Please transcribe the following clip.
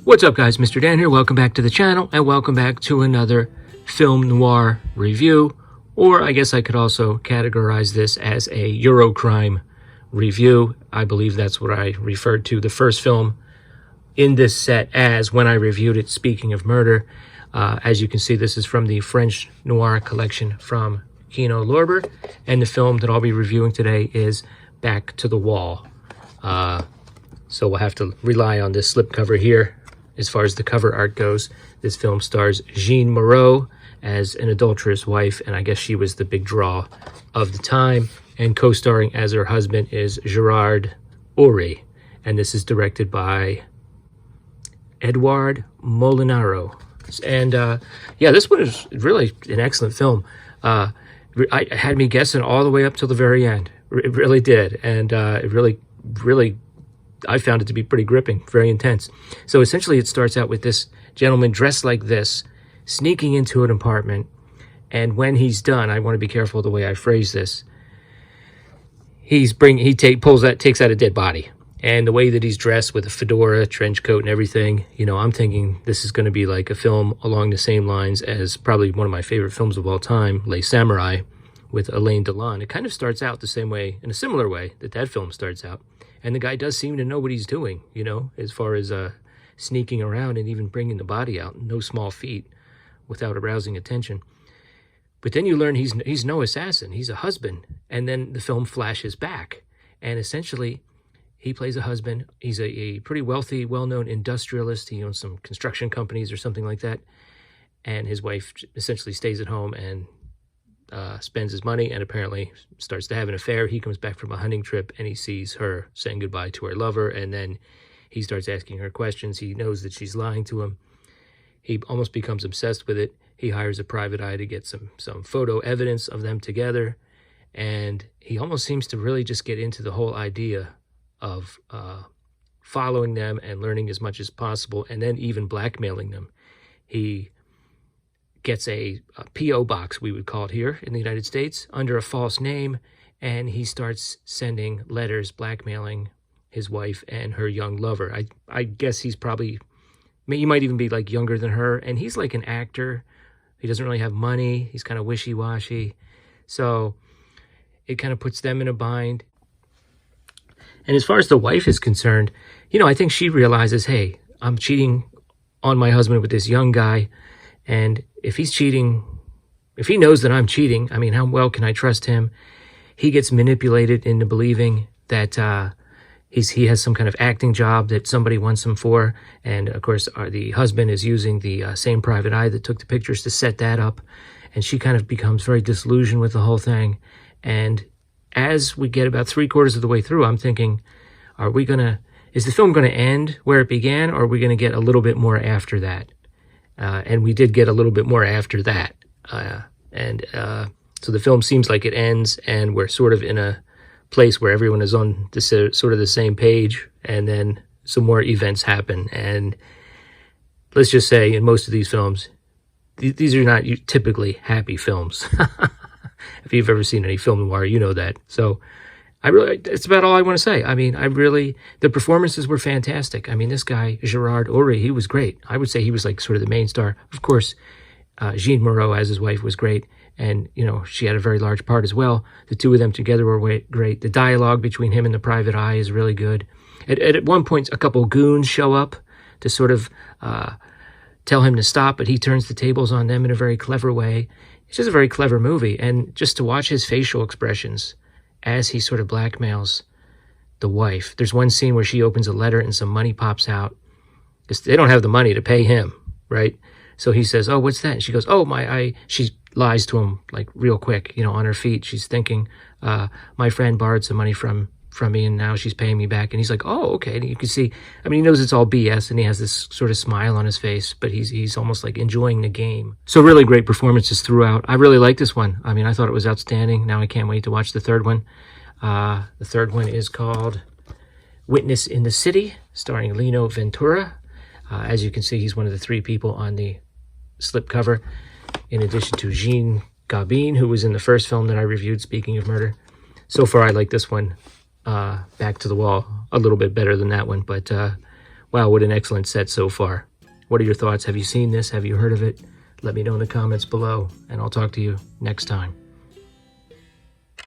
What's up, guys? Mr. Dan here. Welcome back to the channel, and welcome back to another film noir review, or I guess I could also categorize this as a Eurocrime review. I believe that's what I referred to the first film in this set as when I reviewed it, Speaking of Murder. As you can see, this is from the French noir collection from Kino Lorber, and the film that I'll be reviewing today is Back to the Wall. So we'll have to rely on this slipcover here. As far as the cover art goes, this film stars Jeanne Moreau as an adulterous wife, and I guess she was the big draw of the time. And co-starring as her husband is Gerard Horry, and this is directed by Edouard Molinaro. And yeah, this one is really an excellent film. It had me guessing all the way up till the very end. It really did, and it really I found it to be pretty gripping, very intense. So essentially it starts out with this gentleman dressed like this, sneaking into an apartment, and when he's done, I want to be careful the way I phrase this, takes out a dead body. And the way that he's dressed with a fedora, trench coat and everything, you know, I'm thinking this is going to be like a film along the same lines as probably one of my favorite films of all time, Les Samurai, with Alain Delon. It kind of starts out the same way, in a similar way that film starts out. And the guy does seem to know what he's doing, you know, as far as sneaking around and even bringing the body out. No small feat without arousing attention. But then you learn he's no assassin. He's a husband. And then the film flashes back. And essentially, he plays a husband. He's a pretty wealthy, well-known industrialist. He owns some construction companies or something like that. And his wife essentially stays at home and spends his money and apparently starts to have an affair. He comes back from a hunting trip and he sees her saying goodbye to her lover, and then he starts asking her questions. He knows that she's lying to him. He almost becomes obsessed with it. He hires a private eye to get some photo evidence of them together, and he almost seems to really just get into the whole idea of following them and learning as much as possible, and then even blackmailing them. He gets a P.O. box, we would call it here in the United States, under a false name, and he starts sending letters blackmailing his wife and her young lover. I guess he might even be like younger than her, and he's like an actor. He doesn't really have money. He's kind of wishy-washy. So it kind of puts them in a bind. And as far as the wife is concerned, you know, I think she realizes, hey, I'm cheating on my husband with this young guy, and if he's cheating, if he knows that I'm cheating, I mean, how well can I trust him? He gets manipulated into believing that he has some kind of acting job that somebody wants him for. And of course, the husband is using the same private eye that took the pictures to set that up. And she kind of becomes very disillusioned with the whole thing. And as we get about 3/4 of the way through, I'm thinking, is the film going to end where it began, or are we going to get a little bit more after that? And we did get a little bit more after that. So the film seems like it ends, and we're sort of in a place where everyone is on sort of the same page, and then some more events happen. And let's just say, in most of these films, these are not typically happy films. If you've ever seen any film noir, you know that. So it's about all I want to say. I mean, the performances were fantastic. I mean, this guy, Gerard Horry, he was great. I would say he was like sort of the main star. Of course, Jeanne Moreau as his wife was great. And, you know, she had a very large part as well. The two of them together were great. The dialogue between him and the private eye is really good. At one point, a couple goons show up to sort of tell him to stop, but he turns the tables on them in a very clever way. It's just a very clever movie. And just to watch his facial expressions as he sort of blackmails the wife. There's one scene where she opens a letter and some money pops out, because they don't have the money to pay him, right? So he says, oh, what's that? And she goes, oh, she lies to him like real quick, you know, on her feet. She's thinking, my friend borrowed some money from me and now she's paying me back. And he's like, oh, okay. And you can see, I mean, he knows it's all BS, and he has this sort of smile on his face, but he's almost like enjoying the game. So really great performances throughout. I really like this one. I mean, I thought it was outstanding. Now I can't wait to watch the third one. The third one is called Witness in the City, starring Lino Ventura. As you can see, he's one of the 3 people on the slipcover, in addition to Jeanne Gabin, who was in the first film that I reviewed, Speaking of Murder. So far, I like this one, Back to the Wall, a little bit better than that one, but Wow, what an excellent set so far. What are your thoughts? Have you seen this? Have you heard of it? Let me know in the comments below, and I'll talk to you next time.